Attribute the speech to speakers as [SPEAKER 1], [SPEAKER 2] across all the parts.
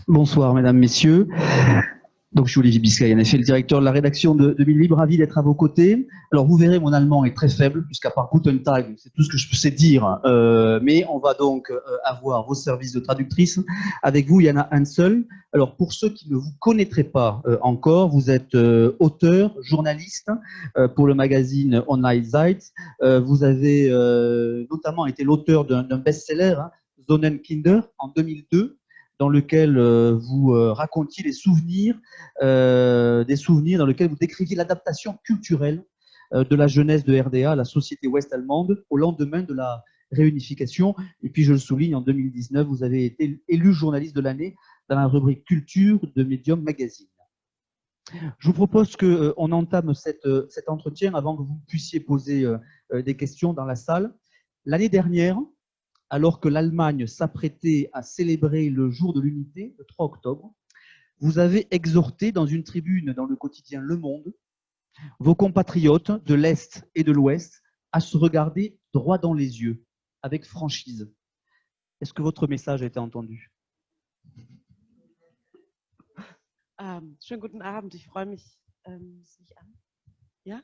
[SPEAKER 1] Bonsoir, mesdames, messieurs. Donc, je suis Olivier Biscay, en effet, le directeur de la rédaction de Mille Libre, ravi d'être à vos côtés. Alors, vous verrez, mon allemand est très faible, puisqu'à part Guten Tag, c'est tout ce que je sais dire. Mais on va donc avoir vos services de traductrice. Avec vous, il y en a un seul. Alors, pour ceux qui ne vous connaîtraient pas encore, vous êtes auteur, journaliste pour le magazine Online Zeit. Vous avez notamment été l'auteur d'un best-seller, hein, Sonnenkinder, en 2002, dans lequel vous racontiez des souvenirs dans lesquels vous décriviez l'adaptation culturelle de la jeunesse de RDA, la société ouest-allemande, au lendemain de la réunification. Et puis, je le souligne, en 2019, vous avez été élu journaliste de l'année dans la rubrique culture de Medium Magazine. Je vous propose qu'on entame cet entretien avant que vous puissiez poser des questions dans la salle. L'année dernière, alors que l'Allemagne s'apprêtait à célébrer le jour de l'unité, le 3 octobre, vous avez exhorté dans une tribune dans le quotidien Le Monde vos compatriotes de l'Est et de l'Ouest à se regarder droit dans les yeux, avec franchise. Est-ce que votre message a été entendu?
[SPEAKER 2] Schönen guten Abend, ich freue mich. Ist nicht an? Ja?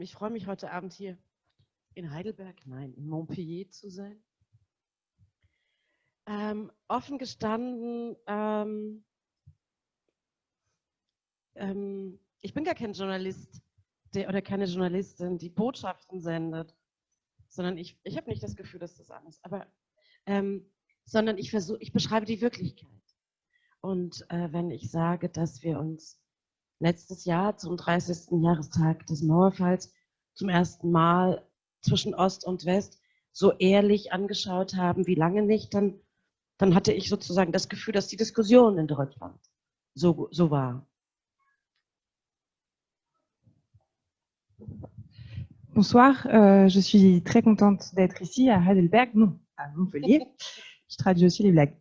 [SPEAKER 2] Ich freue mich heute Abend hier in Heidelberg, nein, in Montpellier zu sein. Offen gestanden, ich bin gar kein Journalist oder keine Journalistin, die Botschaften sendet, sondern ich habe nicht das Gefühl, dass das alles, aber sondern ich beschreibe die Wirklichkeit. Und wenn ich sage, dass wir uns letztes Jahr zum 30. Jahrestag des Mauerfalls zum ersten Mal zwischen Ost und West so ehrlich angeschaut haben wie lange nicht, dann hatte ich sozusagen das Gefühl, dass die Diskussion in Deutschland so war.
[SPEAKER 3] Bonsoir, je suis très contente d'être ici à Heidelberg, non, à Montpellier. Je traduis aussi les blagues.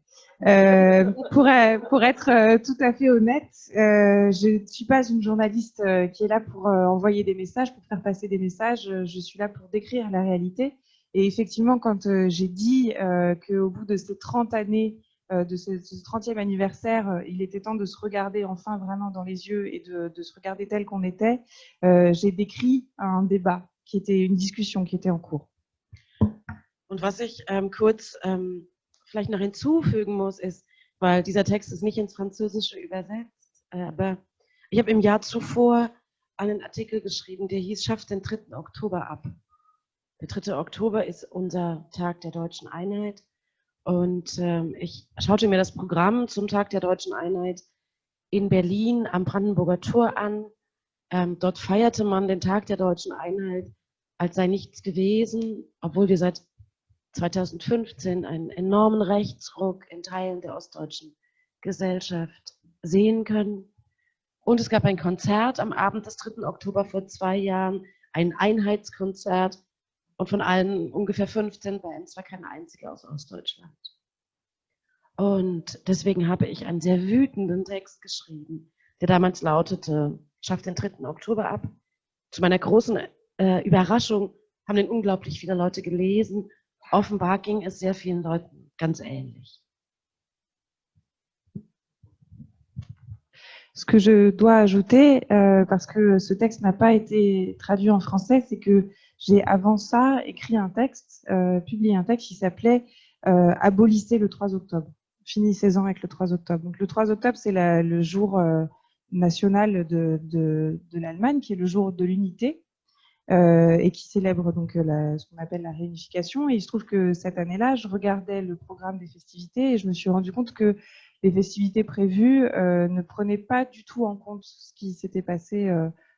[SPEAKER 3] Pour être tout à fait honnête, je ne suis pas une journaliste qui est là pour envoyer des messages, pour faire passer des messages. Je suis là pour décrire la réalité. Et effectivement, quand j'ai dit qu'au bout de ces 30 années, de ce 30e anniversaire, il était temps de se regarder enfin vraiment dans les yeux et de se regarder tel qu'on était, j'ai décrit un débat, qui était une discussion qui était en cours.
[SPEAKER 2] Und was ich kurz vielleicht noch hinzufügen muss, ist, weil dieser Text ist nicht ins Französische übersetzt, aber ich habe im Jahr zuvor einen Artikel geschrieben, der hieß, schafft den 3. Oktober ab. Der 3. Oktober ist unser Tag der deutschen Einheit und ich schaute mir das Programm zum Tag der deutschen Einheit in Berlin am Brandenburger Tor an. Dort feierte man den Tag der deutschen Einheit, als sei nichts gewesen, obwohl wir seit 2015 einen enormen Rechtsruck in Teilen der ostdeutschen Gesellschaft sehen können. Und es gab ein Konzert am Abend des 3. Oktober vor 2 Jahren, ein Einheitskonzert. Und von allen ungefähr 15 Bands war keine einzige aus Ostdeutschland. Und deswegen habe ich einen sehr wütenden Text geschrieben, der damals lautete, schafft den 3. Oktober ab. Zu meiner großen Überraschung haben den unglaublich viele Leute gelesen. Offenbar ging es sehr vielen Leuten ganz ähnlich.
[SPEAKER 3] Ce que je dois ajouter, parce que ce texte n'a pas été traduit en français, c'est que j'ai avant ça écrit un texte, publié un texte qui s'appelait Abolissez le 3 octobre. Finissez-en avec le 3 octobre. Donc le 3 octobre, c'est le jour national de l'Allemagne, qui est le jour de l'unité. Et qui célèbre donc ce qu'on appelle la réunification. Et il se trouve que cette année-là, je regardais le programme des festivités et je me suis rendu compte que les festivités prévues ne prenaient pas du tout en compte ce qui s'était passé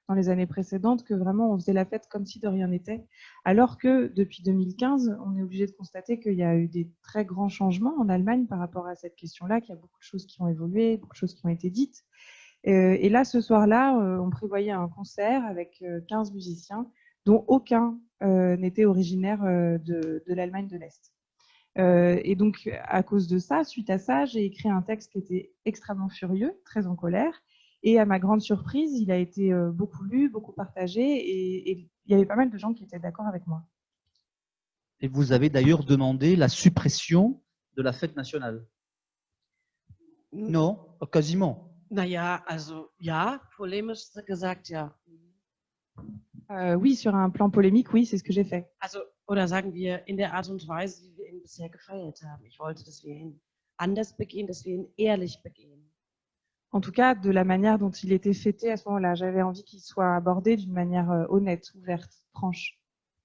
[SPEAKER 3] dans les années précédentes, que vraiment on faisait la fête comme si de rien n'était, alors que depuis 2015, on est obligé de constater qu'il y a eu des très grands changements en Allemagne par rapport à cette question-là, qu'il y a beaucoup de choses qui ont évolué, beaucoup de choses qui ont été dites. Et là, ce soir-là, on prévoyait un concert avec 15 musiciens, dont aucun n'était originaire de l'Allemagne de l'Est. Et donc, à cause de ça, suite à ça, j'ai écrit un texte qui était extrêmement furieux, très en colère. Et à ma grande surprise, il a été beaucoup lu, beaucoup partagé, et il y avait pas mal de gens qui étaient d'accord avec moi.
[SPEAKER 1] Et vous avez d'ailleurs demandé la suppression de la fête nationale? Non, quasiment.
[SPEAKER 2] Naja, also ja, polemisch gesagt, ja.
[SPEAKER 3] Oui, sur un plan polémique, oui, c'est ce que j'ai fait.
[SPEAKER 2] Also, oder sagen wir, in der Art und Weise, wie wir ihn bisher gefeiert haben. Ich wollte, dass wir ihn anders begehen, dass wir ihn ehrlich begehen.
[SPEAKER 3] En tout cas, de la manière dont il était fêté à ce moment-là. J'avais envie qu'il soit abordé d'une manière honnête, ouverte, franche.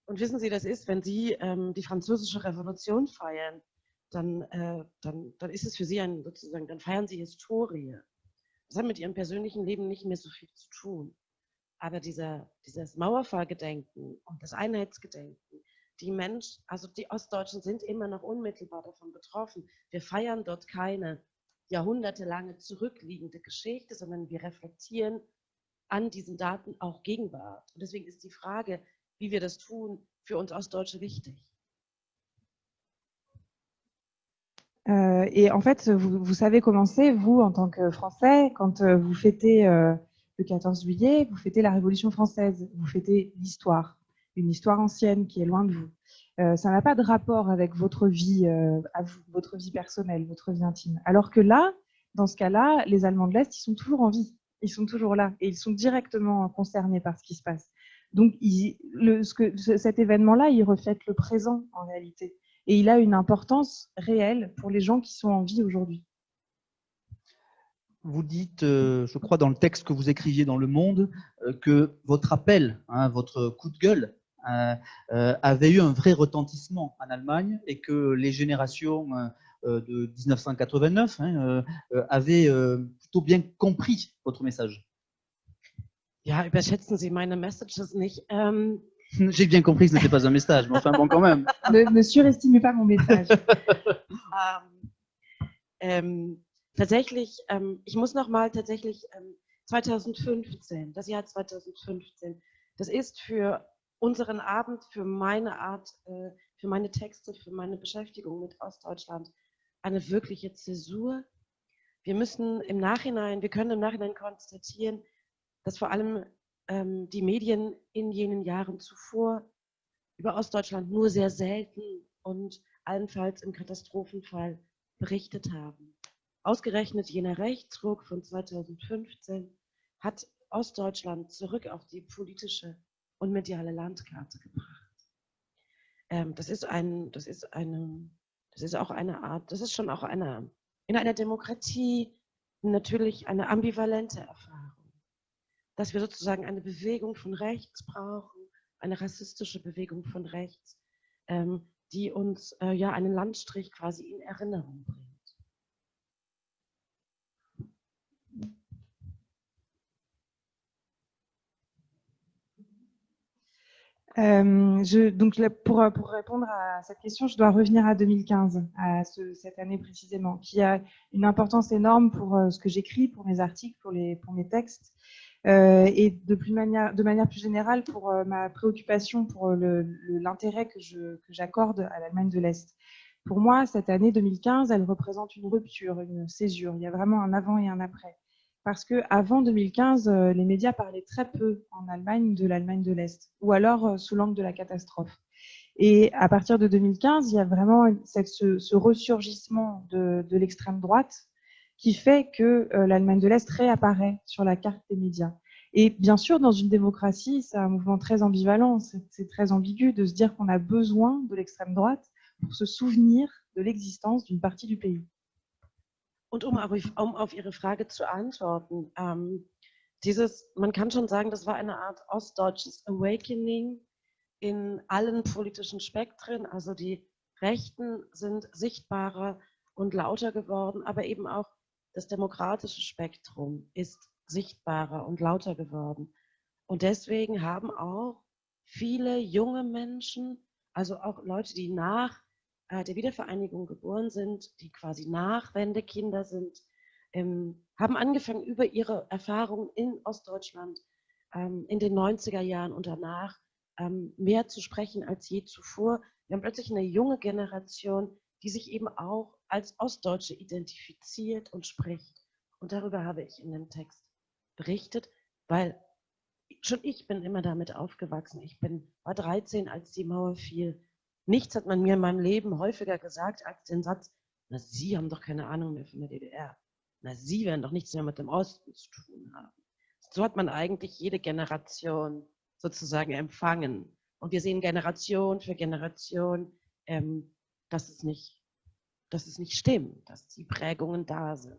[SPEAKER 2] Und wissen Sie, das ist, wenn Sie die französische Revolution feiern, dann ist es für Sie sozusagen, dann feiern Sie Historie. Das hat mit Ihrem persönlichen Leben nicht mehr so viel zu tun. Aber dieses Mauerfallgedenken und das Einheitsgedenken, also die Ostdeutschen sind immer noch unmittelbar davon betroffen. Wir feiern dort keine jahrhundertelange zurückliegende Geschichte, sondern wir reflektieren an diesen Daten auch Gegenwart. Und deswegen ist die Frage, wie wir das tun, für uns Ostdeutsche wichtig.
[SPEAKER 3] Et en fait, vous savez comment c'est, vous, en tant que Français, quand vous fêtez le 14 juillet, vous fêtez la Révolution française, vous fêtez l'histoire, une histoire ancienne qui est loin de vous. Ça n'a pas de rapport avec votre vie, à vous, votre vie personnelle, votre vie intime. Alors que là, dans ce cas-là, les Allemands de l'Est, ils sont toujours en vie, ils sont toujours là et ils sont directement concernés par ce qui se passe. Donc, cet événement-là, il reflète le présent en réalité. Et il a une importance réelle pour les gens qui sont en vie aujourd'hui.
[SPEAKER 1] Vous dites, je crois dans le texte que vous écriviez dans Le Monde, que votre appel, votre coup de gueule, avait eu un vrai retentissement en Allemagne et que les générations de 1989 avaient plutôt bien compris votre message.
[SPEAKER 2] Ja, überschätzen Sie meine Messages nicht.
[SPEAKER 1] J'ai bien compris que ce n'était pas un message, mais enfin bon, quand même.
[SPEAKER 3] Ne surestimez pas mon message.
[SPEAKER 2] Tatsächlich, ich muss nochmal 2015, das Jahr 2015, das ist für unseren Abend, für meine Art, für meine Texte, für meine Beschäftigung mit Ostdeutschland eine wirkliche Zäsur. Wir können im Nachhinein konstatieren, dass vor allem die Medien in jenen Jahren zuvor über Ostdeutschland nur sehr selten und allenfalls im Katastrophenfall berichtet haben. Ausgerechnet jener Rechtsruck von 2015 hat Ostdeutschland zurück auf die politische und mediale Landkarte gebracht. Das ist schon auch in einer Demokratie natürlich eine ambivalente Erfahrung. Dass wir sozusagen eine Bewegung von rechts brauchen, eine rassistische Bewegung von rechts, die uns einen Landstrich quasi in Erinnerung bringt.
[SPEAKER 3] Donc pour répondre à cette question, je dois revenir à 2015, à cette année précisément, qui a une importance énorme pour ce que j'écris, pour mes articles, pour mes textes, et de manière plus générale pour ma préoccupation pour l'intérêt que j'accorde à l'Allemagne de l'Est. Pour moi, cette année 2015, elle représente une rupture, une césure. Il y a vraiment un avant et un après. Parce qu'avant 2015, les médias parlaient très peu en Allemagne de l'Allemagne de l'Est, ou alors sous l'angle de la catastrophe. Et à partir de 2015, il y a vraiment ce ressurgissement de l'extrême droite qui fait que l'Allemagne de l'Est réapparaît sur la carte des médias. Et bien sûr, dans une démocratie, c'est un mouvement très ambivalent, c'est très ambigu de se dire qu'on a besoin de l'extrême droite pour se souvenir de l'existence d'une partie du pays.
[SPEAKER 2] Und um auf Ihre Frage zu antworten, man kann schon sagen, das war eine Art ostdeutsches Awakening in allen politischen Spektren. Also die Rechten sind sichtbarer und lauter geworden, aber eben auch das demokratische Spektrum ist sichtbarer und lauter geworden. Und deswegen haben auch viele junge Menschen, also auch Leute, die nach der Wiedervereinigung geboren sind, die quasi Nachwendekinder sind, haben angefangen, über ihre Erfahrungen in Ostdeutschland in den 90er Jahren und danach mehr zu sprechen als je zuvor. Wir haben plötzlich eine junge Generation, die sich eben auch als Ostdeutsche identifiziert und spricht. Und darüber habe ich in dem Text berichtet, weil schon ich bin immer damit aufgewachsen. War 13, als die Mauer fiel. Nichts hat man mir in meinem Leben häufiger gesagt als den Satz, Na, Sie haben doch keine Ahnung mehr von der DDR. Na, Sie werden doch nichts mehr mit dem Osten zu tun haben. So hat man eigentlich jede Generation sozusagen empfangen. Und wir sehen Generation für Generation, dass es nicht stimmt, dass die Prägungen da sind.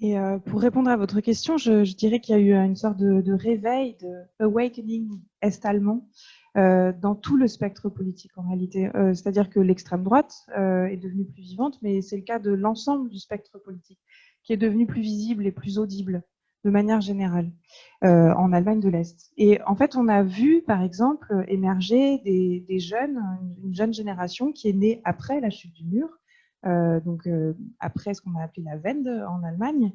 [SPEAKER 3] Et pour répondre à votre question, je dirais qu'il y a eu une sorte de réveil, de awakening est-allemand dans tout le spectre politique en réalité. C'est-à-dire que l'extrême droite est devenue plus vivante, mais c'est le cas de l'ensemble du spectre politique qui est devenu plus visible et plus audible de manière générale en Allemagne de l'Est. Et en fait, on a vu, par exemple, émerger des jeunes, une jeune génération qui est née après la chute du mur, donc après ce qu'on a appelé la Wende en Allemagne,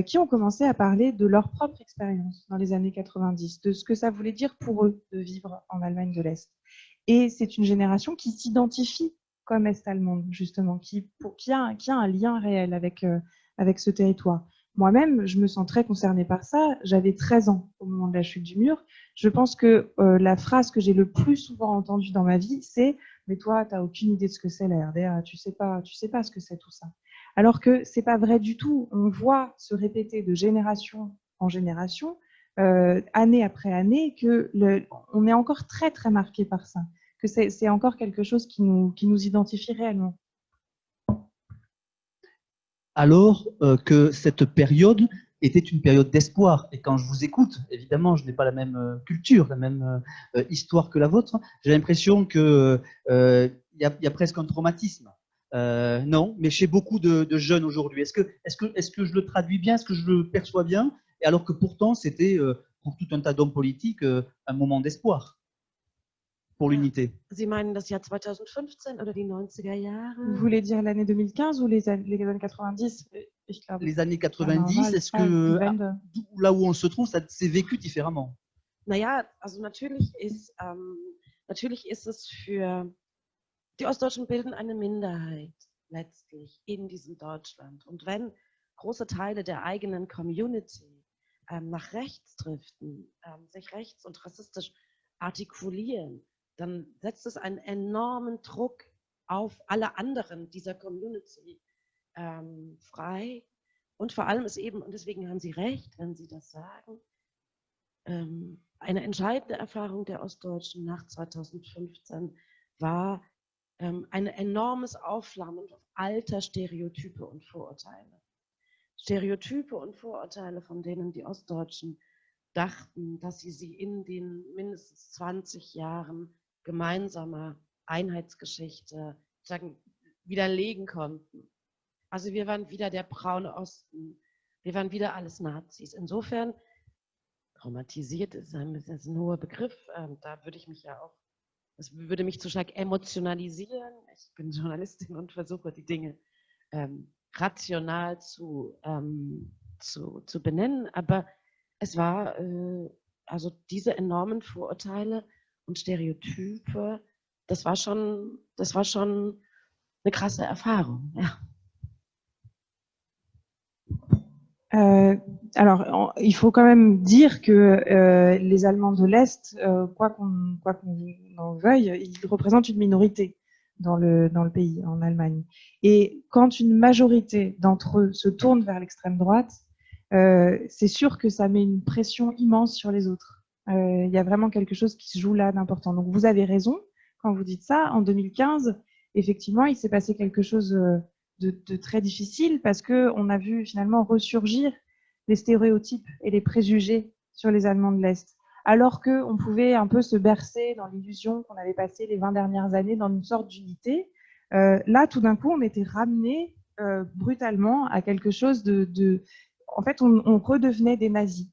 [SPEAKER 3] qui ont commencé à parler de leur propre expérience dans les années 90, de ce que ça voulait dire pour eux de vivre en Allemagne de l'Est. Et c'est une génération qui s'identifie comme est-allemande, justement, qui a un lien réel avec ce territoire. Moi-même, je me sens très concernée par ça. J'avais 13 ans au moment de la chute du mur. Je pense que la phrase que j'ai le plus souvent entendue dans ma vie, c'est « Mais toi, tu n'as aucune idée de ce que c'est la RDA, tu sais pas ce que c'est tout ça. » Alors que c'est pas vrai du tout. On voit se répéter de génération en génération, année après année, que on est encore très très marqué par ça, que c'est encore quelque chose qui nous identifie réellement.
[SPEAKER 1] Alors que cette période était une période d'espoir. Et quand je vous écoute, évidemment, je n'ai pas la même culture, la même histoire que la vôtre. J'ai l'impression qu'il y a presque un traumatisme. Non, mais chez beaucoup de jeunes aujourd'hui. Est-ce que je le traduis bien? Est-ce que je le perçois bien? Et alors que pourtant, c'était pour tout un tas d'hommes politiques un moment d'espoir pour l'unité.
[SPEAKER 2] Sie meinen das Jahr 2015 oder die 90er Jahre?
[SPEAKER 3] Vous voulez dire l'année 2015 ou les années 90? Ich glaube,
[SPEAKER 1] Les années 90, est-ce que là où on se trouve, ça s'est vécu différemment?
[SPEAKER 2] Naja, also natürlich ist es für die Ostdeutschen bilden eine Minderheit letztlich in diesem Deutschland. Und wenn große Teile der eigenen Community nach rechts driften, sich rechts und rassistisch artikulieren, dann setzt es einen enormen Druck auf alle anderen dieser Community frei. Und vor allem ist eben, und deswegen haben Sie recht, wenn Sie das sagen, eine entscheidende Erfahrung der Ostdeutschen nach 2015 war ein enormes Aufflammen alter Stereotype und Vorurteile. Stereotype und Vorurteile, von denen die Ostdeutschen dachten, dass sie in den mindestens 20 Jahren gemeinsamer Einheitsgeschichte widerlegen konnten. Also wir waren wieder der braune Osten, wir waren wieder alles Nazis. Insofern, traumatisiert ist ein hoher Begriff, da würde ich mich ja auch, das würde mich zu stark emotionalisieren. Ich bin Journalistin und versuche die Dinge rational zu benennen, aber es war also diese enormen Vorurteile und Stereotype, das war schon eine krasse Erfahrung. Ja.
[SPEAKER 3] Alors, il faut quand même dire que les Allemands de l'Est, quoi qu'on en veuille, ils représentent une minorité dans le pays, en Allemagne. Et quand une majorité d'entre eux se tourne vers l'extrême droite, c'est sûr que ça met une pression immense sur les autres. Il y a vraiment quelque chose qui se joue là d'important. Donc vous avez raison quand vous dites ça. En 2015, effectivement, il s'est passé quelque chose de très difficile parce qu'on a vu finalement ressurgir les stéréotypes et les préjugés sur les Allemands de l'Est. Alors qu'on pouvait un peu se bercer dans l'illusion qu'on avait passé les 20 dernières années dans une sorte d'unité, là, tout d'un coup, on était ramené brutalement à quelque chose en fait, on redevenait des nazis.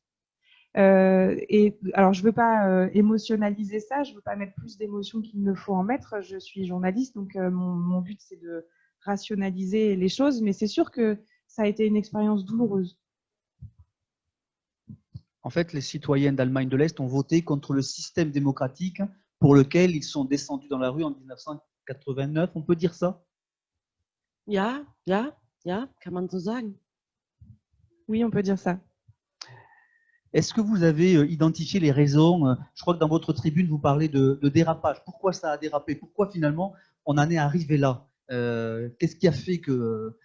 [SPEAKER 3] Et alors, je ne veux pas émotionnaliser ça, je ne veux pas mettre plus d'émotions qu'il ne faut en mettre. Je suis journaliste, donc mon but, c'est de rationaliser les choses, mais c'est sûr que ça a été une expérience douloureuse.
[SPEAKER 1] En fait, les citoyens d'Allemagne de l'Est ont voté contre le système démocratique pour lequel ils sont descendus dans la rue en 1989. On peut dire ça?
[SPEAKER 2] Ja, kann man so sagen.
[SPEAKER 3] Oui, on peut dire ça.
[SPEAKER 1] Est-ce que vous avez identifié les raisons? Je crois que dans votre tribune, vous parlez de dérapage. Pourquoi ça a dérapé? Pourquoi finalement on en est arrivé là? Qu'est-ce qui a fait que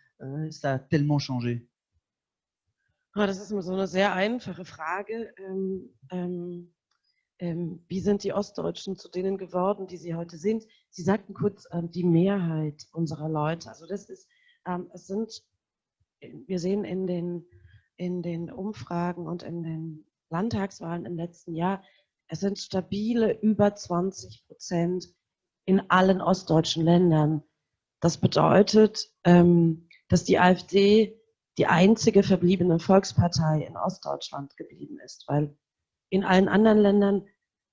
[SPEAKER 1] ça a tellement changé?
[SPEAKER 2] Das ist immer so eine sehr einfache Frage. Wie sind die Ostdeutschen zu denen geworden, die sie heute sind? Sie sagten kurz, die Mehrheit unserer Leute. Also das ist, es sind, wir sehen in den Umfragen und in den Landtagswahlen im letzten Jahr, es sind stabile über 20% in allen ostdeutschen Ländern. Das bedeutet, dass die AfD die einzige verbliebene Volkspartei in Ostdeutschland geblieben ist, weil in allen anderen Ländern,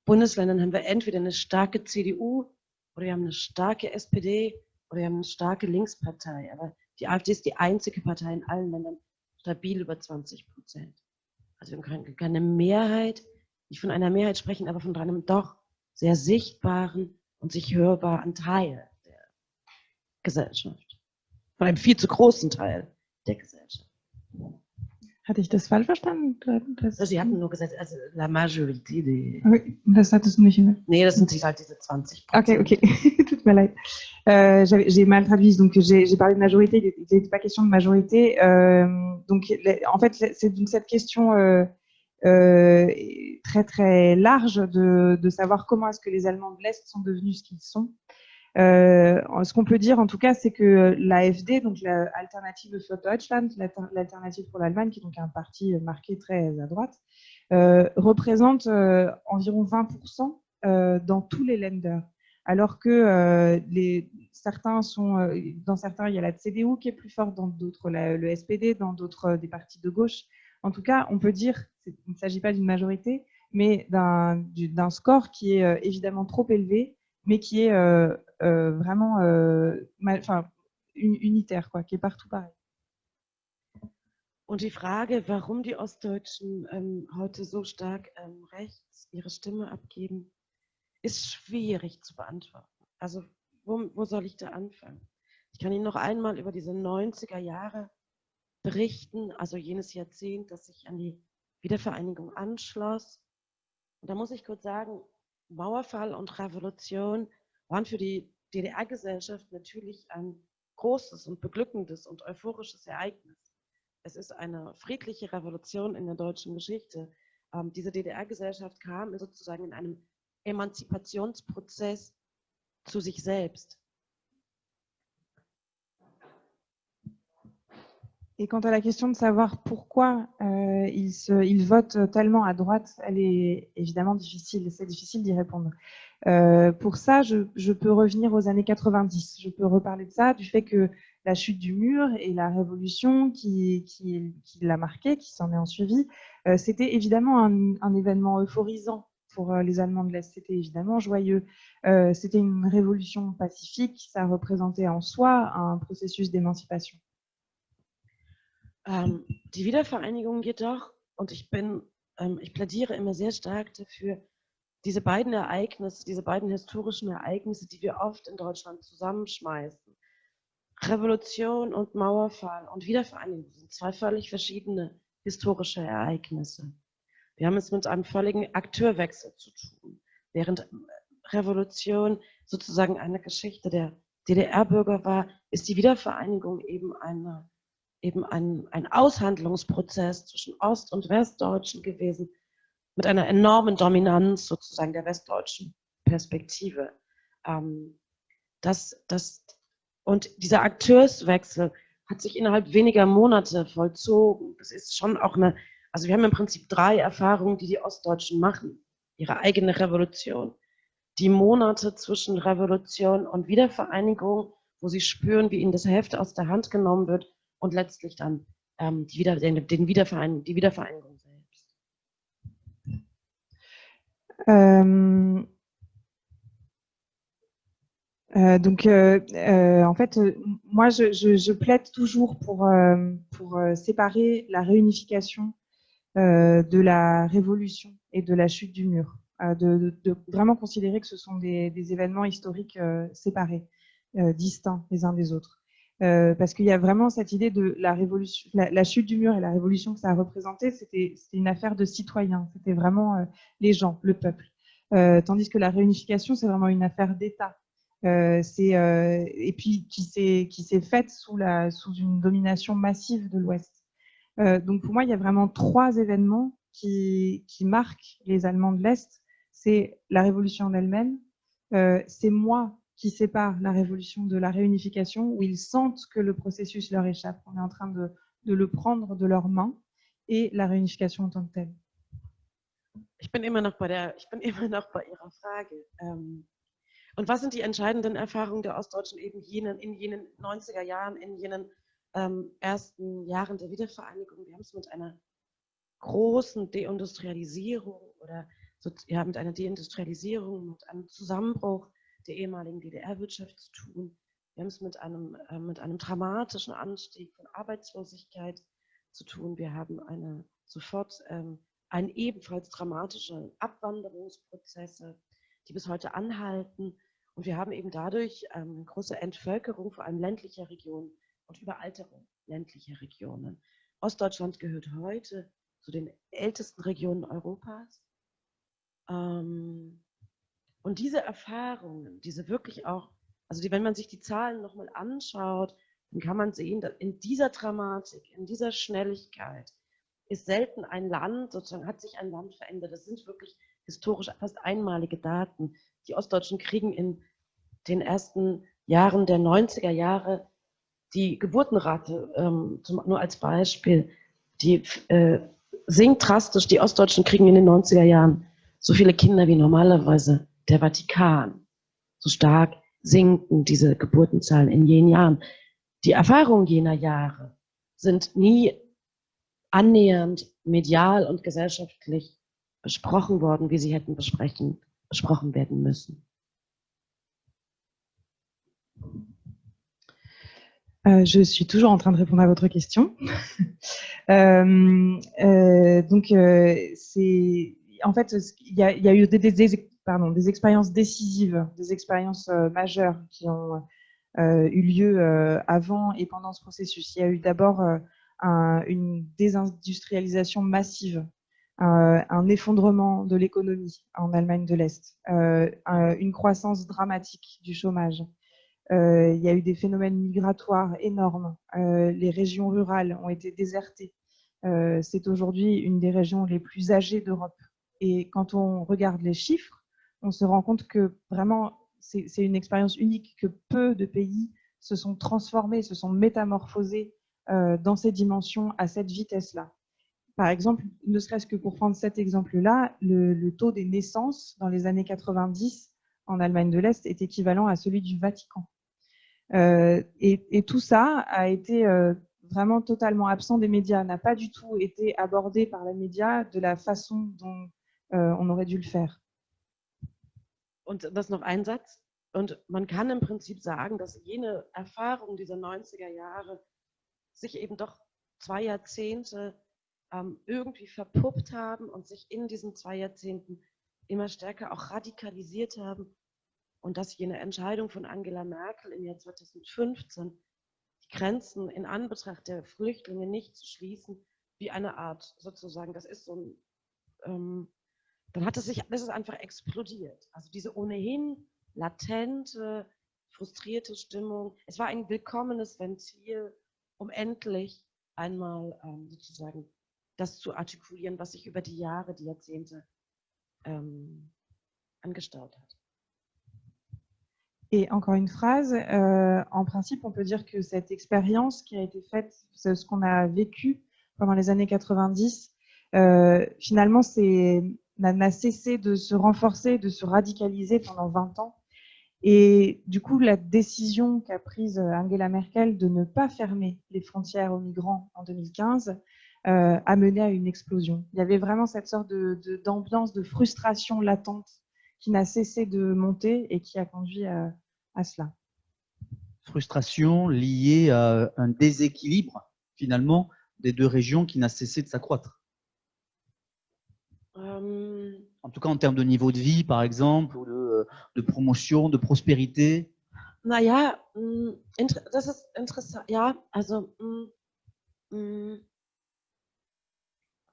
[SPEAKER 2] Bundesländern, haben wir entweder eine starke CDU oder wir haben eine starke SPD oder wir haben eine starke Linkspartei. Aber die AfD ist die einzige Partei in allen Ländern stabil über 20%. Also wir können keine Mehrheit, nicht von einer Mehrheit sprechen, aber von einem doch sehr sichtbaren und sich hörbaren Teil der Gesellschaft. Von einem viel zu großen Teil der Gesellschaft.
[SPEAKER 3] Hatte ich das falsch verstanden?
[SPEAKER 2] Sie hatten nur gesagt, also la majorité des...
[SPEAKER 3] Oui, das hattest du nicht.
[SPEAKER 2] Nee, das sind halt diese 20%.
[SPEAKER 3] Ok, tout me leid. J'ai mal traduit, donc j'ai parlé de majorité, il n'était pas question de majorité. Donc, en fait, c'est cette question très très large de savoir comment est-ce que les Allemands de l'Est sont devenus ce qu'ils sont. Ce qu'on peut dire en tout cas, c'est que l'AfD, donc l'Alternative für Deutschland, l'Alternative pour l'Allemagne, qui est donc un parti marqué très à droite, représente environ 20% dans tous les Länder. Alors que certains sont, dans certains, il y a la CDU qui est plus forte, dans d'autres, le SPD, dans d'autres, des partis de gauche. En tout cas, on peut dire, il ne s'agit pas d'une majorité, mais d'un score qui est évidemment trop élevé, mais qui est vraiment unitaire, quoi, qui est partout pareil.
[SPEAKER 2] Und die Frage, warum die Ostdeutschen heute so stark rechts ihre Stimme abgeben, ist schwierig zu beantworten. Also wo soll ich da anfangen? Ich kann Ihnen noch einmal über diese 90er Jahre berichten, also jenes Jahrzehnt, das sich an die Wiedervereinigung anschloss. Und da muss ich kurz sagen, Mauerfall und Revolution waren für die DDR-Gesellschaft natürlich ein großes und beglückendes und euphorisches Ereignis. Es ist eine friedliche Revolution in der deutschen Geschichte. Diese DDR-Gesellschaft kam sozusagen in einem Emanzipationsprozess zu sich selbst.
[SPEAKER 3] Et quant à la question de savoir pourquoi ils votent tellement à droite, elle est évidemment difficile, c'est difficile d'y répondre. Pour ça, je peux revenir aux années 90. Je peux reparler de ça, du fait que la chute du mur et la révolution qui l'a marqué, qui s'en est ensuivi, c'était évidemment un événement euphorisant pour les Allemands de l'Est. C'était évidemment joyeux. C'était une révolution pacifique, ça représentait en soi un processus d'émancipation.
[SPEAKER 2] Die Wiedervereinigung jedoch, und ich plädiere immer sehr stark dafür, diese beiden Ereignisse, diese beiden historischen Ereignisse, die wir oft in Deutschland zusammenschmeißen, Revolution und Mauerfall und Wiedervereinigung, sind zwei völlig verschiedene historische Ereignisse. Wir haben es mit einem völligen Akteurwechsel zu tun. Während Revolution sozusagen eine Geschichte der DDR-Bürger war, ist die Wiedervereinigung eben ein Aushandlungsprozess zwischen Ost- und Westdeutschen gewesen, mit einer enormen Dominanz sozusagen der westdeutschen Perspektive. Und dieser Akteurswechsel hat sich innerhalb weniger Monate vollzogen. Das ist schon auch also wir haben im Prinzip 3 Erfahrungen, die Ostdeutschen machen. Ihre eigene Revolution, die Monate zwischen Revolution und Wiedervereinigung, wo sie spüren, wie ihnen das Heft aus der Hand genommen wird, und letztlich dann die Wiedervereinigung selbst.
[SPEAKER 3] En fait, moi, je plaide toujours pour séparer la réunification de la révolution et de la chute du mur, de vraiment considérer que ce sont des événements historiques séparés, distincts les uns des autres. Parce qu'il y a vraiment cette idée de la révolution, la chute du mur et la révolution que ça a représenté, c'était une affaire de citoyens, c'était vraiment les gens, le peuple. Tandis que la réunification, c'est vraiment une affaire d'État. Et puis qui s'est faite sous une domination massive de l'Ouest. Donc pour moi, il y a vraiment 3 événements qui marquent les Allemands de l'Est. C'est la révolution en elle-même, c'est moi qui sépare la révolution de la réunification, où ils sentent que le processus leur échappe, on est en train de le prendre de leurs mains, et la réunification en tant que telle.
[SPEAKER 2] Ich bin immer noch bei Ihrer Frage. Und was sind die entscheidenden Erfahrungen der Ostdeutschen eben in jenen 90er Jahren, in jenen ersten Jahren der Wiedervereinigung? Wir haben es mit einer großen Deindustrialisierung oder mit einer Deindustrialisierung, mit einem Zusammenbruch der ehemaligen DDR-Wirtschaft zu tun. Wir haben es mit einem dramatischen Anstieg von Arbeitslosigkeit zu tun. Wir haben sofort einen ebenfalls dramatischen Abwanderungsprozesse, die bis heute anhalten. Und wir haben eben dadurch eine große Entvölkerung, vor allem ländlicher Regionen und Überalterung ländlicher Regionen. Ostdeutschland gehört heute zu den ältesten Regionen Europas. Und diese Erfahrungen, diese wirklich auch, also wenn man sich die Zahlen nochmal anschaut, dann kann man sehen, dass in dieser Dramatik, in dieser Schnelligkeit ist selten ein Land, sozusagen hat sich ein Land verändert. Das sind wirklich historisch fast einmalige Daten. Die Ostdeutschen kriegen in den ersten Jahren der 90er Jahre die Geburtenrate, nur als Beispiel, die sinkt drastisch. Die Ostdeutschen kriegen in den 90er Jahren so viele Kinder wie normalerweise der Vatikan. So stark sinken diese Geburtenzahlen in jenen Jahren. Die Erfahrungen jener Jahre sind nie annähernd medial und gesellschaftlich besprochen worden, wie sie hätten besprochen werden müssen.
[SPEAKER 3] Je suis toujours en train de répondre à votre question. En fait, il y a eu des expériences décisives, des expériences majeures qui ont eu lieu avant et pendant ce processus. Il y a eu d'abord une désindustrialisation massive, un effondrement de l'économie en Allemagne de l'Est, une croissance dramatique du chômage. Il y a eu des phénomènes migratoires énormes. Les régions rurales ont été désertées. C'est aujourd'hui une des régions les plus âgées d'Europe. Et quand on regarde les chiffres, on se rend compte que vraiment, c'est une expérience unique, que peu de pays se sont transformés, se sont métamorphosés dans ces dimensions à cette vitesse-là. Par exemple, ne serait-ce que pour prendre cet exemple-là, le taux des naissances dans les années 90 en Allemagne de l'Est est équivalent à celui du Vatican. Et tout ça a été vraiment totalement absent des médias, n'a pas du tout été abordé par les médias de la façon dont on aurait dû le faire.
[SPEAKER 2] Und das noch ein Satz. Und man kann im Prinzip sagen, dass jene Erfahrung dieser 90er Jahre sich eben doch 2 Jahrzehnte irgendwie verpuppt haben und sich in diesen 2 Jahrzehnten immer stärker auch radikalisiert haben. Und dass jene Entscheidung von Angela Merkel im Jahr 2015, die Grenzen in Anbetracht der Flüchtlinge nicht zu schließen, wie eine Art sozusagen, das ist so ein, das ist einfach explodiert. Also diese ohnehin latente, frustrierte Stimmung. Es war ein willkommenes Ventil, um endlich einmal sozusagen das zu artikulieren, was sich über die Jahre, die Jahrzehnte angestaut hat.
[SPEAKER 3] Et encore une phrase, en principe, on peut dire que cette expérience qui a été faite, ce qu'on a vécu pendant les années 90, finalement, n'a cessé de se renforcer, de se radicaliser pendant 20 ans. Et du coup, la décision qu'a prise Angela Merkel de ne pas fermer les frontières aux migrants en 2015 a mené à une explosion. Il y avait vraiment cette sorte d'ambiance de frustration latente qui n'a cessé de monter et qui a conduit à cela.
[SPEAKER 1] Frustration liée à un déséquilibre, finalement, des 2 régions qui n'a cessé de s'accroître. En tout cas, en termes de niveau de vie, par exemple, ou de promotion, de prospérité.
[SPEAKER 2] Naja, Das ist interessant. Ja, also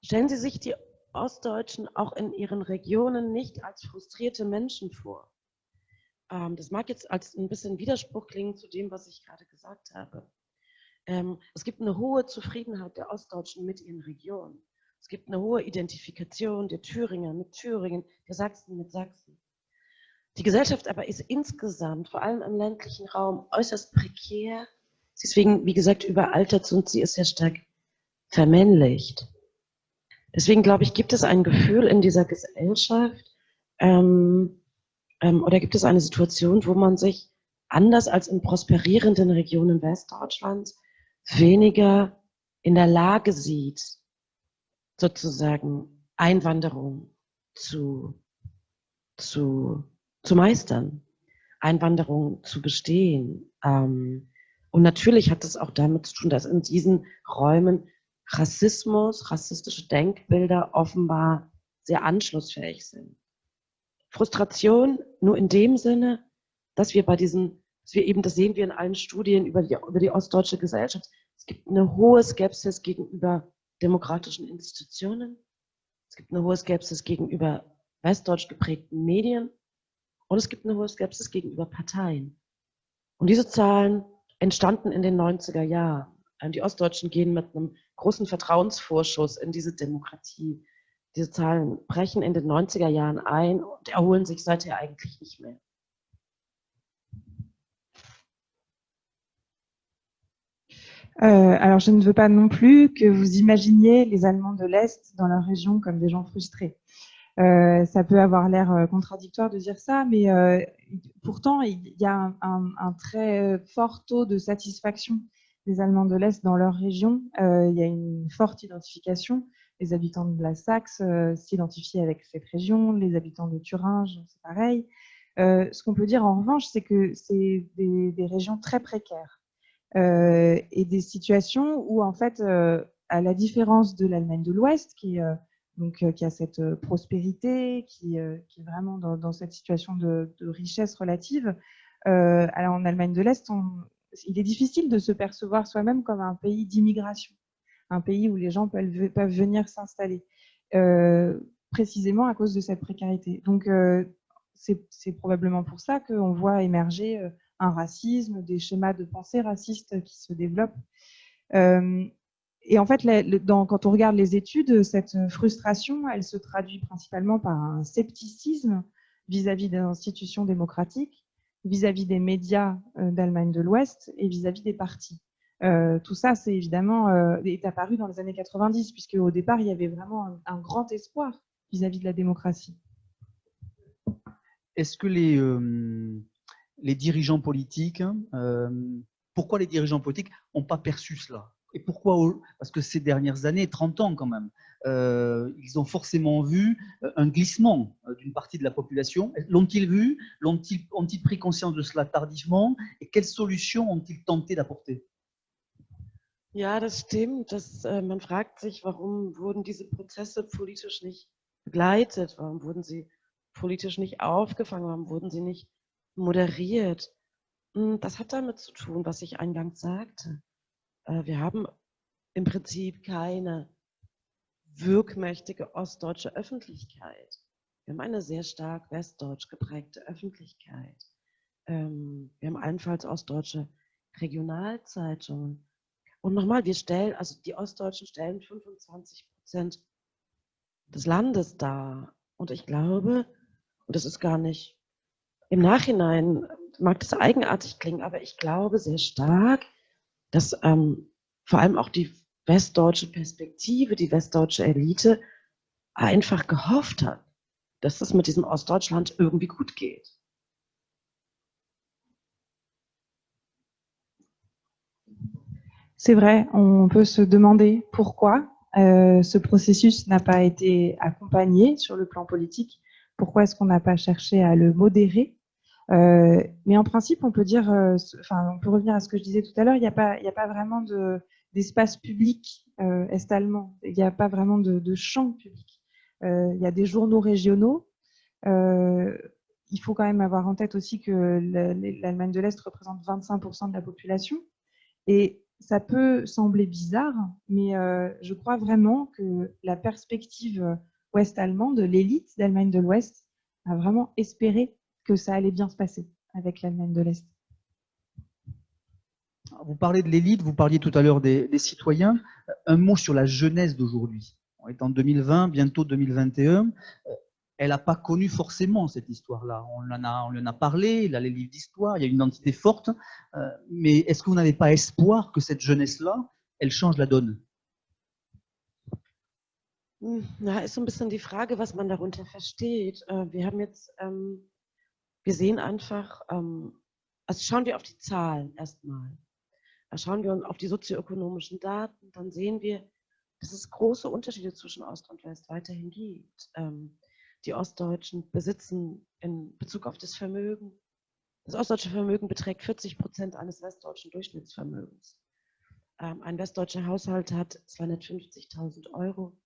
[SPEAKER 2] stellen Sie sich die Ostdeutschen auch in ihren Regionen nicht als frustrierte Menschen vor. Das mag jetzt als ein bisschen Widerspruch klingen zu dem, was ich gerade gesagt habe. Es gibt eine hohe Zufriedenheit der Ostdeutschen mit ihren Regionen. Es gibt eine hohe Identifikation der Thüringer mit Thüringen, der Sachsen mit Sachsen. Die Gesellschaft aber ist insgesamt, vor allem im ländlichen Raum, äußerst prekär. Sie ist deswegen, wie gesagt, überaltert und sie ist sehr stark vermännlicht. Deswegen glaube ich, gibt es ein Gefühl in dieser Gesellschaft oder gibt es eine Situation, wo man sich anders als in prosperierenden Regionen Westdeutschlands weniger in der Lage sieht, sozusagen Einwanderung zu meistern, Einwanderung zu bestehen. Und natürlich hat es auch damit zu tun, dass in diesen Räumen Rassismus, rassistische Denkbilder offenbar sehr anschlussfähig sind. Frustration nur in dem Sinne, dass wir das sehen wir in allen Studien über die ostdeutsche Gesellschaft, es gibt eine hohe Skepsis gegenüber demokratischen Institutionen, es gibt eine hohe Skepsis gegenüber westdeutsch geprägten Medien und es gibt eine hohe Skepsis gegenüber Parteien. Und diese Zahlen entstanden in den 90er Jahren. Die Ostdeutschen gehen mit einem großen Vertrauensvorschuss in diese Demokratie. Diese Zahlen brechen in den 90er Jahren ein und erholen sich seither eigentlich nicht mehr.
[SPEAKER 3] Alors, je ne veux pas non plus que vous imaginiez les Allemands de l'Est dans leur région comme des gens frustrés. Ça peut avoir l'air contradictoire de dire ça, mais pourtant, il y a un très fort taux de satisfaction des Allemands de l'Est dans leur région. Il y a une forte identification. Les habitants de la Saxe s'identifient avec cette région, les habitants de Thuringe, c'est pareil. Ce qu'on peut dire en revanche, c'est que c'est des régions très précaires et des situations où, en fait, à la différence de l'Allemagne de l'Ouest, qui a cette prospérité, qui est vraiment dans cette situation de richesse relative, alors en Allemagne de l'Est, il est difficile de se percevoir soi-même comme un pays d'immigration, un pays où les gens peuvent venir s'installer, précisément à cause de cette précarité. Donc, c'est probablement pour ça qu'on voit émerger un racisme, des schémas de pensée racistes qui se développent. Et en fait, quand on regarde les études, cette frustration, elle se traduit principalement par un scepticisme vis-à-vis des institutions démocratiques, vis-à-vis des médias d'Allemagne de l'Ouest et vis-à-vis des partis. Tout ça, c'est évidemment est apparu dans les années 90, puisque au départ, il y avait vraiment un grand espoir vis-à-vis de la démocratie.
[SPEAKER 1] Est-ce que les dirigeants politiques, pourquoi les dirigeants politiques n'ont pas perçu cela? Et pourquoi? Parce que ces dernières années, 30 ans quand même, ils ont forcément vu un glissement d'une partie de la population. L'ont-ils vu? Ont-ils pris conscience de cela tardivement? Et quelles solutions ont-ils tenté d'apporter?
[SPEAKER 2] Ja, das stimmt. Man fragt sich, warum wurden diese Prozesse politisch nicht begleitet? Warum wurden sie politisch nicht aufgefangen? Warum wurden sie nicht moderiert? Das hat damit zu tun, was ich eingangs sagte. Wir haben im Prinzip keine wirkmächtige ostdeutsche Öffentlichkeit. Wir haben eine sehr stark westdeutsch geprägte Öffentlichkeit. Wir haben allenfalls ostdeutsche Regionalzeitungen. Und nochmal, die Ostdeutschen stellen 25% des Landes dar. Und ich glaube, und das ist gar nicht, im Nachhinein mag das eigenartig klingen, aber ich glaube sehr stark, dass vor allem auch die westdeutsche Perspektive, die westdeutsche Elite einfach gehofft hat, dass es mit diesem Ostdeutschland irgendwie gut geht.
[SPEAKER 3] C'est vrai, on peut se demander pourquoi ce processus n'a pas été accompagné sur le plan politique. Pourquoi est-ce qu'on n'a pas cherché à le modérer? Mais en principe, on peut dire, on peut revenir à ce que je disais tout à l'heure, il n'y a pas vraiment d'espace public est-allemand. Il n'y a pas vraiment de champ public. Il y a des journaux régionaux. Il il faut quand même avoir en tête aussi que l'Allemagne de l'Est représente 25% de la population. Et ça peut sembler bizarre, mais je crois vraiment que la perspective ouest-allemande, l'élite d'Allemagne de l'Ouest, a vraiment espéré que ça allait bien se passer avec l'Allemagne de l'Est.
[SPEAKER 1] Vous parlez de l'élite, vous parliez tout à l'heure des citoyens. Un mot sur la jeunesse d'aujourd'hui. On est en 2020, bientôt 2021. Elle n'a pas connu forcément cette histoire-là. On en a parlé, il a les livres d'histoire, il y a une identité forte. Mais est-ce que vous n'avez pas espoir que cette jeunesse-là, elle change la donne?
[SPEAKER 2] Na, ist so ein bisschen die Frage, was man darunter versteht. Wir haben jetzt, wir sehen einfach, also schauen wir auf die Zahlen erstmal. Schauen wir auf die sozioökonomischen Daten, dann sehen wir, dass es große Unterschiede zwischen Ost und West weiterhin gibt. Die Ostdeutschen besitzen in Bezug auf das Vermögen, das ostdeutsche Vermögen beträgt 40% eines westdeutschen Durchschnittsvermögens. Ein westdeutscher Haushalt hat 250.000 Euro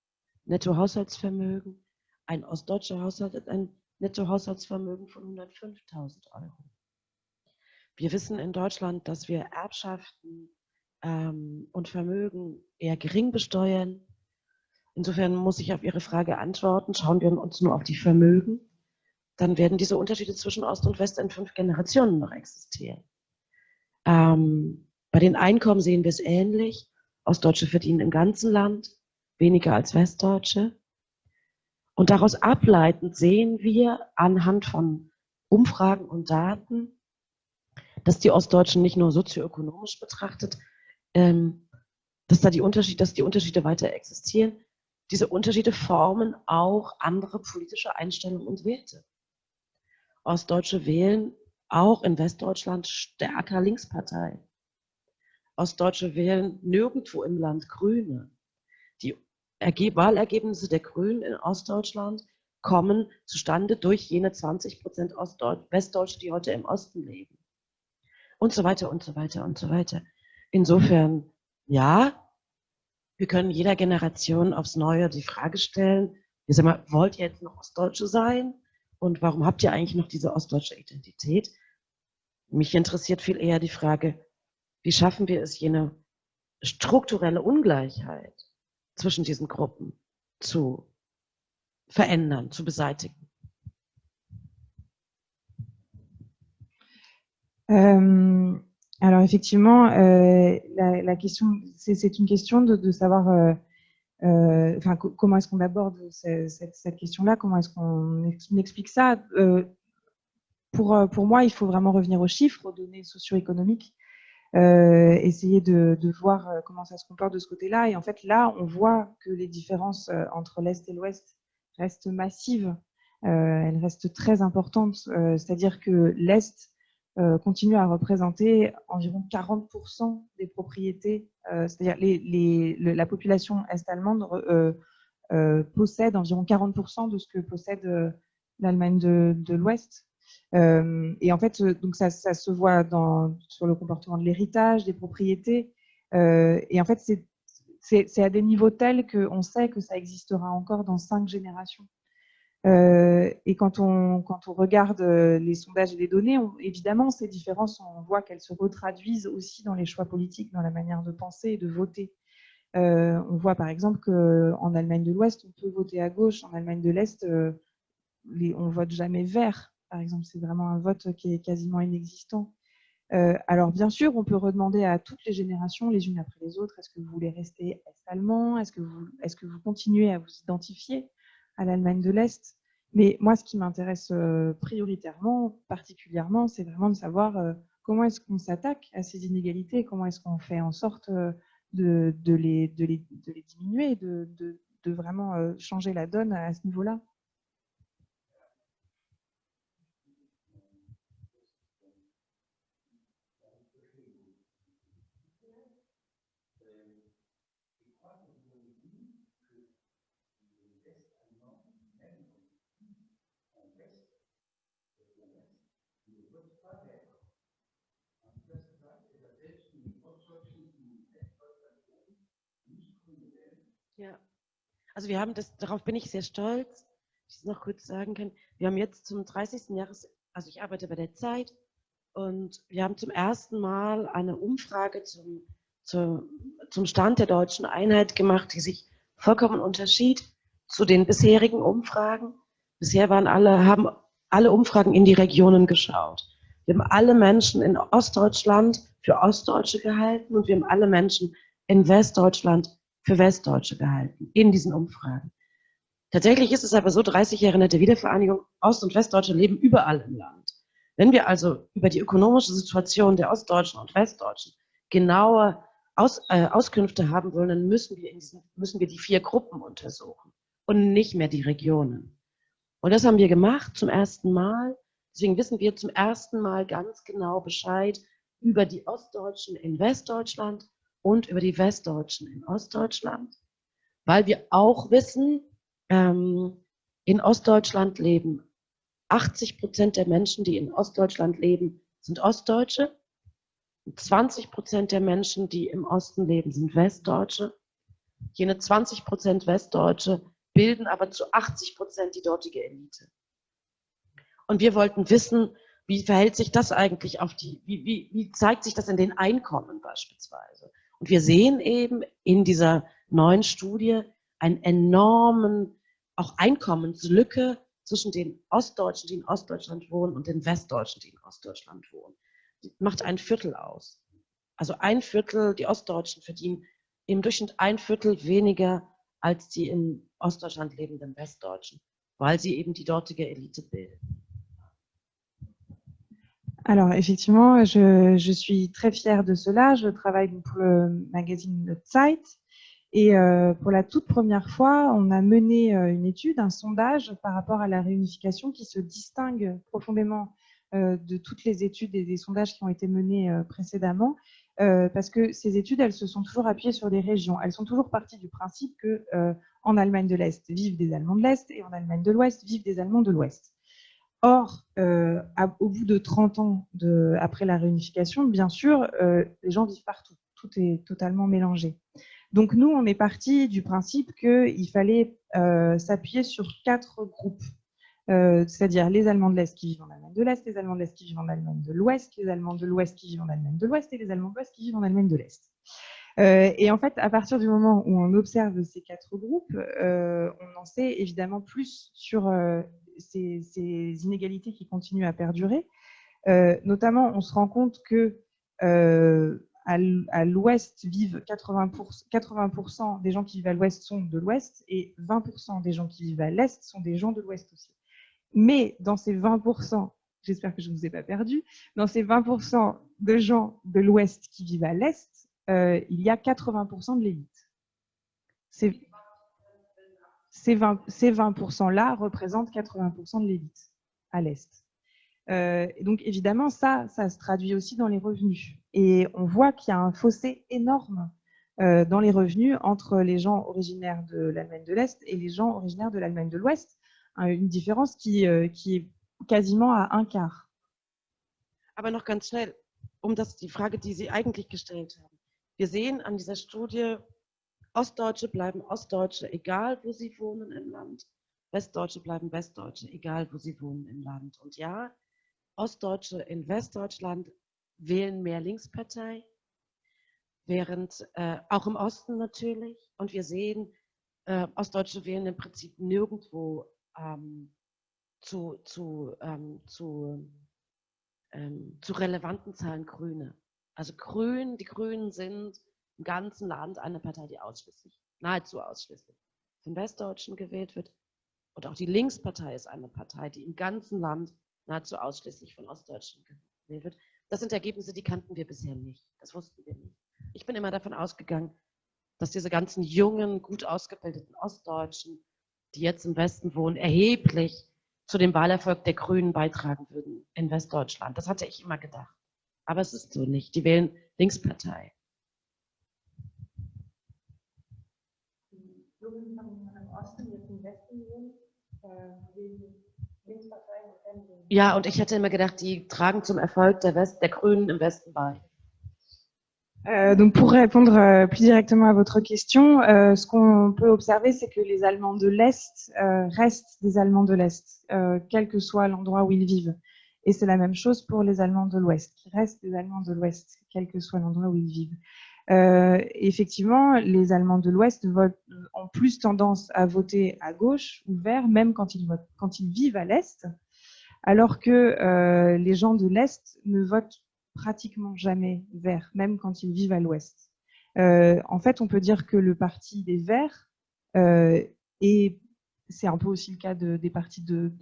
[SPEAKER 2] Nettohaushaltsvermögen. Ein ostdeutscher Haushalt hat ein Nettohaushaltsvermögen von 105.000 Euro. Wir wissen in Deutschland, dass wir Erbschaften und Vermögen eher gering besteuern. Insofern muss ich auf Ihre Frage antworten. Schauen wir uns nur auf die Vermögen, dann werden diese Unterschiede zwischen Ost und West in 5 Generationen noch existieren. Bei den Einkommen sehen wir es ähnlich. Ostdeutsche verdienen im ganzen Land weniger als Westdeutsche. Und daraus ableitend sehen wir anhand von Umfragen und Daten, dass die Ostdeutschen nicht nur sozioökonomisch betrachtet, dass die Unterschiede weiter existieren. Diese Unterschiede formen auch andere politische Einstellungen und Werte. Ostdeutsche wählen auch in Westdeutschland stärker Linksparteien. Ostdeutsche wählen nirgendwo im Land Grüne. Die Wahlergebnisse der Grünen in Ostdeutschland kommen zustande durch jene 20% Westdeutsche, die heute im Osten leben. Und so weiter und so weiter und so weiter. Insofern, ja, wir können jeder Generation aufs Neue die Frage stellen, ich sag mal, wollt ihr jetzt noch Ostdeutsche sein? Und warum habt ihr eigentlich noch diese ostdeutsche Identität? Mich interessiert viel eher die Frage, wie schaffen wir es, jene strukturelle Ungleichheit zwischen diesen Gruppen zu verändern, zu beseitigen?
[SPEAKER 3] Alors effectivement, la question, c'est une question de savoir comment est-ce qu'on aborde cette question-là, comment est-ce qu'on explique ça. Pour moi, il faut vraiment revenir aux chiffres, aux données socio-économiques, essayer de voir comment ça se comporte de ce côté-là. Et en fait, là, on voit que les différences entre l'Est et l'Ouest restent massives, elles restent très importantes, c'est-à-dire que l'Est continue à représenter environ 40% des propriétés, c'est-à-dire la population est-allemande possède environ 40% de ce que possède l'Allemagne de l'Ouest. Et en fait, donc ça se voit sur le comportement de l'héritage, des propriétés. Et en fait, c'est à des niveaux tels qu'on sait que ça existera encore dans 5 générations. Et quand on regarde les sondages et les données, évidemment, ces différences, on voit qu'elles se retraduisent aussi dans les choix politiques, dans la manière de penser et de voter. On voit par exemple qu'en Allemagne de l'Ouest, on peut voter à gauche. En Allemagne de l'Est, on vote jamais vert, par exemple. C'est vraiment un vote qui est quasiment inexistant. Alors bien sûr, on peut redemander à toutes les générations, les unes après les autres, est-ce que vous voulez rester est-allemand? Est-ce que vous continuez à vous identifier à l'Allemagne de l'Est? Mais moi, ce qui m'intéresse prioritairement, particulièrement, c'est vraiment de savoir comment est-ce qu'on s'attaque à ces inégalités, comment est-ce qu'on fait en sorte de les diminuer, de vraiment changer la donne à ce niveau-là.
[SPEAKER 2] Ja, also wir haben das, darauf bin ich sehr stolz, ich es noch kurz sagen kann. Wir haben jetzt zum 30. also ich arbeite bei der Zeit und wir haben zum ersten Mal eine Umfrage zum Stand der deutschen Einheit gemacht, die sich vollkommen unterschied zu den bisherigen Umfragen. Bisher haben alle Umfragen in die Regionen geschaut. Wir haben alle Menschen in Ostdeutschland für Ostdeutsche gehalten und wir haben alle Menschen in Westdeutschland für Westdeutsche gehalten, in diesen Umfragen. Tatsächlich ist es aber so, 30 Jahre nach der Wiedervereinigung, Ost- und Westdeutsche leben überall im Land. Wenn wir also über die ökonomische Situation der Ostdeutschen und Westdeutschen genaue Auskünfte haben wollen, dann müssen wir die 4 Gruppen untersuchen und nicht mehr die Regionen. Und das haben wir gemacht zum ersten Mal. Deswegen wissen wir zum ersten Mal ganz genau Bescheid über die Ostdeutschen in Westdeutschland und über die Westdeutschen in Ostdeutschland, weil wir auch wissen, in Ostdeutschland leben 80% der Menschen, die in Ostdeutschland leben, sind Ostdeutsche. 20% der Menschen, die im Osten leben, sind Westdeutsche. Jene 20% Westdeutsche bilden aber zu 80% die dortige Elite. Und wir wollten wissen, wie verhält sich das eigentlich wie zeigt sich das in den Einkommen beispielsweise? Und wir sehen eben in dieser neuen Studie einen enormen auch Einkommenslücke zwischen den Ostdeutschen, die in Ostdeutschland wohnen, und den Westdeutschen, die in Ostdeutschland wohnen. Die macht 1/4 aus. Also 1/4, die Ostdeutschen verdienen im Durchschnitt 1/4 weniger als die in Ostdeutschland lebenden Westdeutschen, weil sie eben die dortige Elite bilden.
[SPEAKER 3] Alors, effectivement, je suis très fière de cela. Je travaille pour le magazine Zeit. Et pour la toute première fois, on a mené une étude, un sondage par rapport à la réunification qui se distingue profondément de toutes les études et des sondages qui ont été menés précédemment, parce que ces études, elles se sont toujours appuyées sur des régions. Elles sont toujours parties du principe que en Allemagne de l'Est vivent des Allemands de l'Est et en Allemagne de l'Ouest vivent des Allemands de l'Ouest. Or, au bout de 30 ans après la réunification, bien sûr, les gens vivent partout. Tout est totalement mélangé. Donc, nous, on est parti du principe qu'il fallait s'appuyer sur 4 groupes, c'est-à-dire les Allemands de l'Est qui vivent en Allemagne de l'Est, les Allemands de l'Est qui vivent en Allemagne de l'Ouest, les Allemands de l'Ouest qui vivent en Allemagne de l'Ouest et les Allemands de l'Ouest qui vivent en Allemagne de l'Est. Et en fait, à partir du moment où on observe ces 4 groupes, on en sait évidemment plus sur ces inégalités qui continuent à perdurer. Notamment, on se rend compte que à l'Ouest vivent 80% des gens qui vivent à l'Ouest sont de l'Ouest et 20% des gens qui vivent à l'Est sont des gens de l'Ouest aussi. Mais dans ces 20%, j'espère que je ne vous ai pas perdu, dans ces 20% de gens de l'Ouest qui vivent à l'Est, il y a 80% de l'élite. Ces 20%-là représentent 80% de l'élite à l'Est. Donc évidemment, ça se traduit aussi dans les revenus. Et on voit qu'il y a un fossé énorme dans les revenus entre les gens originaires de l'Allemagne de l'Est et les gens originaires de l'Allemagne de l'Ouest. Une différence qui est quasiment à 1/4.
[SPEAKER 2] Aber noch ganz schnell, die Frage, die Sie eigentlich gestellt haben. Wir sehen an dieser Studie, Ostdeutsche bleiben Ostdeutsche, egal wo sie wohnen im Land. Westdeutsche bleiben Westdeutsche, egal wo sie wohnen im Land. Und ja, Ostdeutsche in Westdeutschland wählen mehr Linkspartei, während auch im Osten natürlich. Und wir sehen, Ostdeutsche wählen im Prinzip nirgendwo zu relevanten Zahlen Grüne. Also die Grünen sind im ganzen Land eine Partei, die nahezu ausschließlich von Westdeutschen gewählt wird. Und auch die Linkspartei ist eine Partei, die im ganzen Land nahezu ausschließlich von Ostdeutschen gewählt wird. Das sind Ergebnisse, die kannten wir bisher nicht. Das wussten wir nicht. Ich bin immer davon ausgegangen, dass diese ganzen jungen, gut ausgebildeten Ostdeutschen, die jetzt im Westen wohnen, erheblich zu dem Wahlerfolg der Grünen beitragen würden in Westdeutschland. Das hatte ich immer gedacht. Aber es ist so nicht. Die wählen Linkspartei. Ja, und ich hätte immer gedacht, die tragen zum Erfolg der Grünen im Westen bei.
[SPEAKER 3] Donc pour répondre plus directement à votre question, ce qu'on peut observer, c'est que les Allemands de l'Est restent des Allemands de l'Est, quel que soit l'endroit où ils vivent. Et c'est la même chose pour les Allemands de l'Ouest, qui restent des Allemands de l'Ouest, quel que soit l'endroit où ils vivent. Effectivement, les Allemands de l'Ouest ont plus tendance à voter à gauche ou vert, même quand ils vivent à l'Est, alors que les gens de l'Est ne votent pratiquement jamais vert, même quand ils vivent à l'Ouest. En fait, on peut dire que le parti des Verts, et c'est un peu aussi le cas des partis de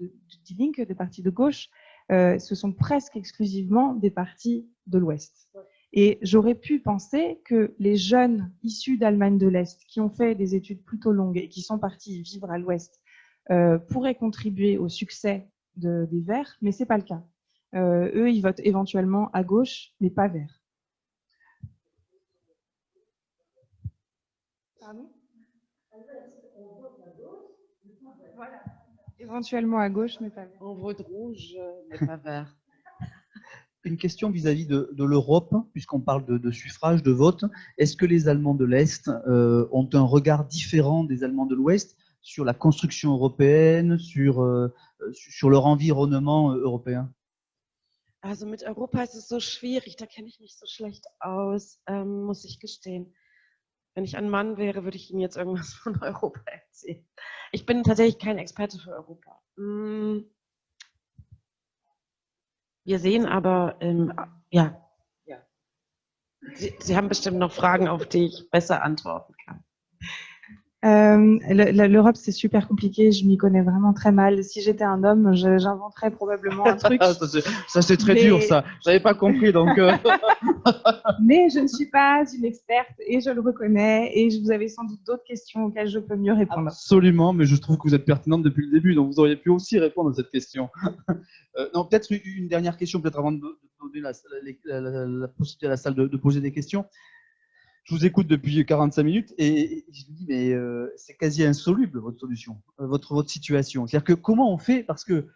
[SPEAKER 3] Die Linke, des partis de gauche, ce sont presque exclusivement des partis de l'Ouest. Et j'aurais pu penser que les jeunes issus d'Allemagne de l'Est, qui ont fait des études plutôt longues et qui sont partis vivre à l'Ouest, pourraient contribuer au succès des Verts, mais c'est pas le cas. Eux, ils votent éventuellement à gauche, mais pas vert. Pardon ? Voilà. Éventuellement à gauche, mais pas vert.
[SPEAKER 2] On vote rouge, mais pas vert.
[SPEAKER 1] Une question vis-à-vis de l'Europe, puisqu'on parle de suffrage, de vote. Est-ce que les Allemands de l'Est ont un regard différent des Allemands de l'Ouest sur la construction européenne, sur leur environnement européen?
[SPEAKER 2] Also mit Europa ist es so schwierig, da kenne ich mich so schlecht aus, muss ich gestehen. Wenn ich ein Mann wäre, würde ich Ihnen jetzt irgendwas von Europa erzählen. Ich bin tatsächlich kein Experte für Europa. Wir sehen aber, ja. Sie haben bestimmt noch Fragen, auf die ich besser antworten kann.
[SPEAKER 3] L'Europe, c'est super compliqué, je m'y connais vraiment très mal. Si j'étais un homme, j'inventerais probablement un truc.
[SPEAKER 1] Ça c'est très dur, ça. J'avais pas compris, donc.
[SPEAKER 3] Mais je ne suis pas une experte et je le reconnais. Et vous avez sans doute d'autres questions auxquelles je peux mieux répondre.
[SPEAKER 1] Absolument, mais je trouve que vous êtes pertinente depuis le début, donc vous auriez pu aussi répondre à cette question. Non, peut-être une dernière question, peut-être avant de donner la possibilité à la salle de poser des questions. Je vous écoute depuis 45 minutes et je me dis, mais c'est quasi insoluble votre solution, votre situation. C'est-à-dire que comment on fait, parce que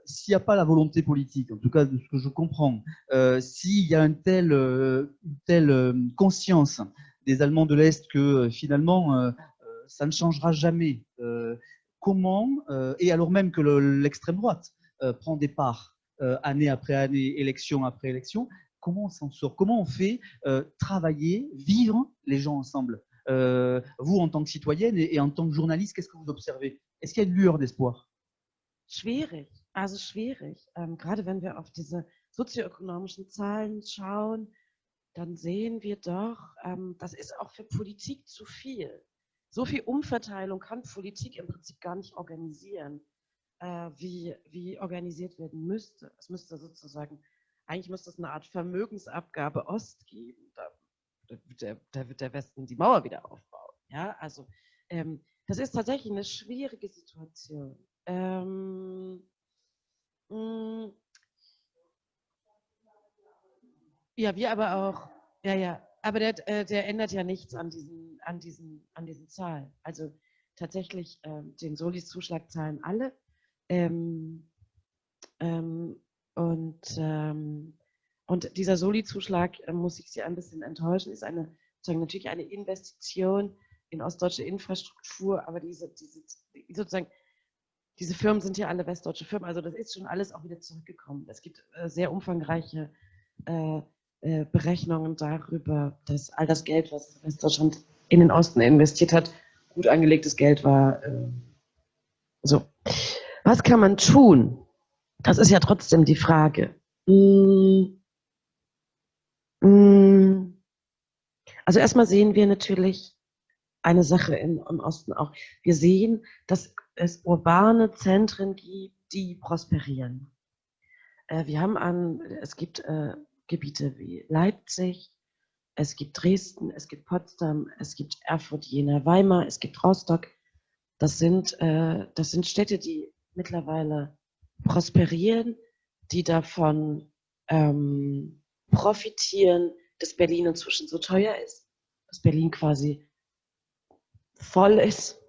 [SPEAKER 1] s'il n'y a pas la volonté politique, en tout cas de ce que je comprends, s'il y a une telle conscience des Allemands de l'Est que finalement ça ne changera jamais, comment, et alors même que l'extrême droite prend des parts année après année, élection après élection, comment on s'en sort? Comment on fait travailler, vivre les gens ensemble? Vous, en tant que citoyenne et en tant que journaliste, qu'est-ce que vous observez? Est-ce qu'il y a une lueur d'espoir?
[SPEAKER 2] Schwierig, also schwierig. Gerade wenn wir auf diese sozioökonomischen Zahlen schauen, dann sehen wir doch, das ist auch für Politik zu viel. So viel Umverteilung kann Politik im Prinzip gar nicht organisieren, wie organisiert werden müsste. Es müsste sozusagen, eigentlich müsste es eine Art Vermögensabgabe Ost geben. Da wird der Westen die Mauer wieder aufbauen. Ja, also das ist tatsächlich eine schwierige Situation. Ja, wir aber auch. Ja, aber der ändert ja nichts an diesen Zahlen. Also tatsächlich, den Soli-Zuschlag zahlen alle. Und dieser Soli-Zuschlag, muss ich Sie ein bisschen enttäuschen, ist natürlich eine Investition in ostdeutsche Infrastruktur, aber diese Firmen sind ja alle westdeutsche Firmen, also das ist schon alles auch wieder zurückgekommen. Es gibt sehr umfangreiche Berechnungen darüber, dass all das Geld, was Westdeutschland in den Osten investiert hat, gut angelegtes Geld war. So. Was kann man tun? Das ist ja trotzdem die Frage. Also erstmal sehen wir natürlich eine Sache im Osten auch. Wir sehen, dass es urbane Zentren gibt, die prosperieren. Es gibt Gebiete wie Leipzig, es gibt Dresden, es gibt Potsdam, es gibt Erfurt, Jena, Weimar, es gibt Rostock. Das sind Städte, die mittlerweile prosperieren, die davon profitieren, dass Berlin inzwischen so teuer ist, dass Berlin quasi voll ist,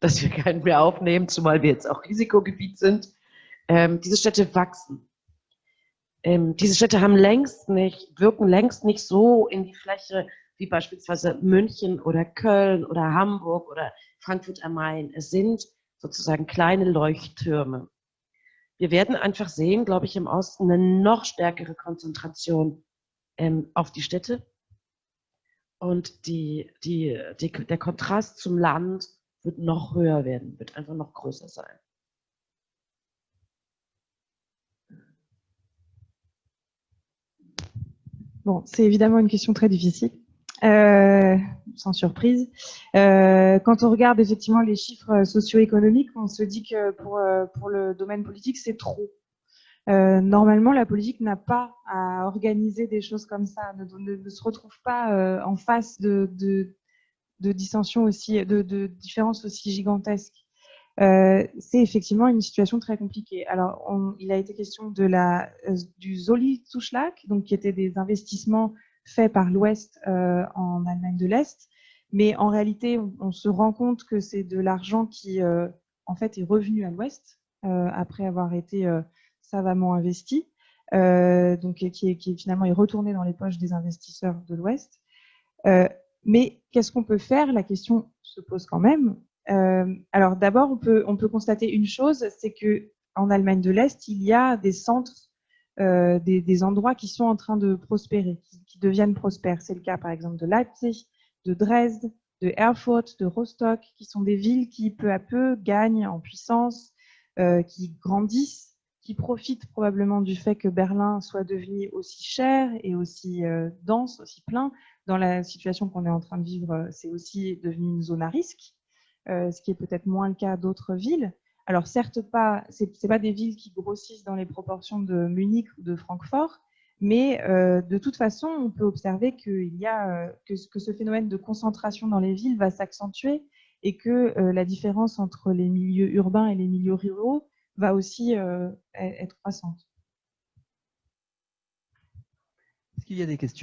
[SPEAKER 2] dass wir keinen mehr aufnehmen, zumal wir jetzt auch Risikogebiet sind. Diese Städte wachsen. Diese Städte wirken längst nicht so in die Fläche wie beispielsweise München oder Köln oder Hamburg oder Frankfurt am Main. Es sind sozusagen kleine Leuchttürme. wir werden einfach sehen, glaube ich, im Osten eine noch stärkere Konzentration auf die Städte. Und der Kontrast zum Land wird noch höher werden, wird einfach noch größer sein.
[SPEAKER 3] Bon, c'est évidemment une question très difficile, sans surprise. Quand on regarde effectivement les chiffres socio-économiques, on se dit que pour le domaine politique, c'est trop. Normalement, la politique n'a pas à organiser des choses comme ça, ne se retrouve pas en face de dissensions aussi, de différences aussi gigantesques. C'est effectivement une situation très compliquée. Alors, il a été question du Zollzuschlag, donc qui étaient des investissements faits par l'Ouest en Allemagne de l'Est, mais en réalité, on se rend compte que c'est de l'argent qui, en fait, est revenu à l'Ouest après avoir été savamment investi, donc qui finalement est retourné dans les poches des investisseurs de l'Ouest. Mais qu'est-ce qu'on peut faire? La question se pose quand même. Alors d'abord, on peut constater une chose, c'est que en Allemagne de l'Est, il y a des centres, des endroits qui sont en train de prospérer, qui deviennent prospères. C'est le cas par exemple de Leipzig, de Dresde, de Erfurt, de Rostock, qui sont des villes qui peu à peu gagnent en puissance, qui grandissent, qui profitent probablement du fait que Berlin soit devenu aussi cher et aussi dense, aussi plein. Dans la situation qu'on est en train de vivre, c'est aussi devenu une zone à risque. Ce qui est peut-être moins le cas d'autres villes. Alors certes pas, c'est pas des villes qui grossissent dans les proportions de Munich ou de Francfort, mais de toute façon, on peut observer qu'il y a que ce phénomène de concentration dans les villes va s'accentuer et que la différence entre les milieux urbains et les milieux ruraux va aussi être croissante.
[SPEAKER 1] Est-ce qu'il y a des questions?